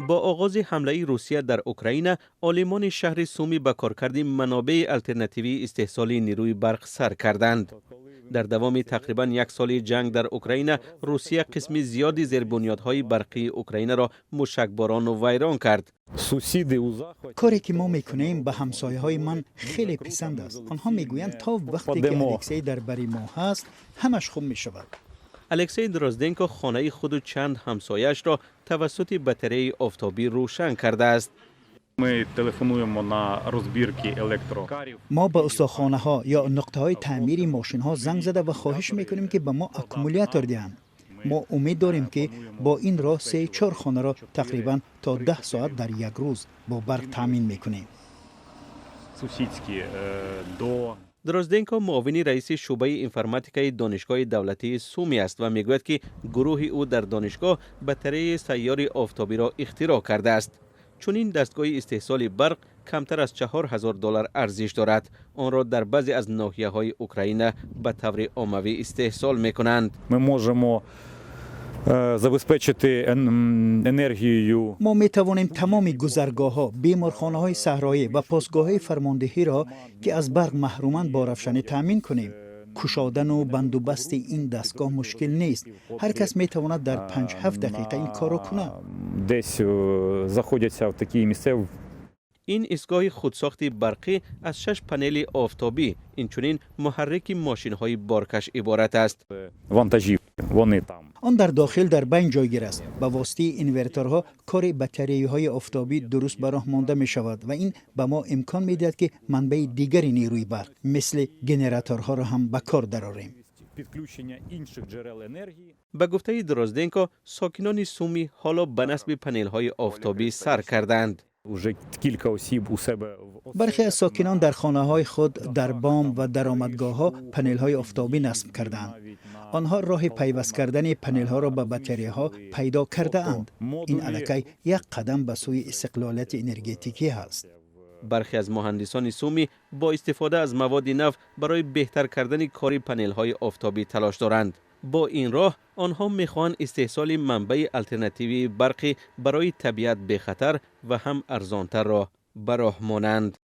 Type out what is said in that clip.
با آغاز حمله روسیه در اوکراین، عالمان شهر سومی به کارکرد منابع الटरनेटिव्ی استحصال نیروی برق سر کردند. در دوام تقریبا یک سال جنگ در اوکراین، روسیه قسم زیادی زیربنیادهای برقی اوکراین را موشکباران و ویران کرد. کاری که ما میکنیم به همسایه های من خیلی پسند است. آنها میگویند تا وقتی که الکسی در بری ما هست همش خوب میشود. الکسی دروزدنکو خانه خود و چند همسایش را توسط باتری آفتابی روشن کرده است. ما به استخوانه ها یا نقطه های تعمیر ماشین ها زنگ زده و خواهش میکنیم که به ما اکومولاتور دهند. ما امید داریم که با این راه 3-4 خانه را تقریبا تا 10 ساعت در یک روز با برق تامین میکنیم. دروزدنکو معاون رئیس شعبه انفرماتیکای دانشگاه دولتی سومی است و میگوید که گروه او در دانشگاه باتری سیار آفتابی را اختراع کرده است. چون این دستگاه استحصال برق کمتر از $4000 ارزش دارد. آن را در بعضی از ناحیه‌های اوکراین به طور عمومی استحصال می‌کنند. ما می توانیم تمام گذرگاه‌ها، بیمارخانه‌های صحرایی و پاسگاه‌های فرماندهی را که از برق محرومند با روشنی تامین کنیم. کشادن و بند و بست این دستگاه مشکل نیست. هر کس می تواند در 5-7 دقیقه این کار را کند. این ایستگاه خودساخت برقی از 6 پنل آفتابی، اینچنین محرک ماشین‌های بارکش عبارت است. آن در داخل در بین جایگیر است. با واسطه اینورتورها کار باتری‌های آفتابی درست به راه مانده می شود و این به ما امکان می دهد که منبع دیگری نیروی برق مثل گنراتورها را هم به کار درآوریم. به گفته دروزدنکو، ساکنان سومی حالا به نصب پنل‌های آفتابی سر کردند. برخی از ساکنان در خانه‌های خود در بام و درآمدگاه‌ها پنل‌های آفتابی نصب کردند. آنها راه پیوست کردن پنل‌ها را به باتری‌ها پیدا کرده اند. این الکی یک قدم به سوی استقلالیت انرژتیکی است. برخی از مهندسان سومی با استفاده از مواد نو برای بهتر کردن کار پنل‌های آفتابی تلاش دارند. با این راه آنها می‌خواهند استحصال منبع الटरनेटिव्ی برقی برای طبیعت بی خطر و هم ارزانتر را به راه مانند.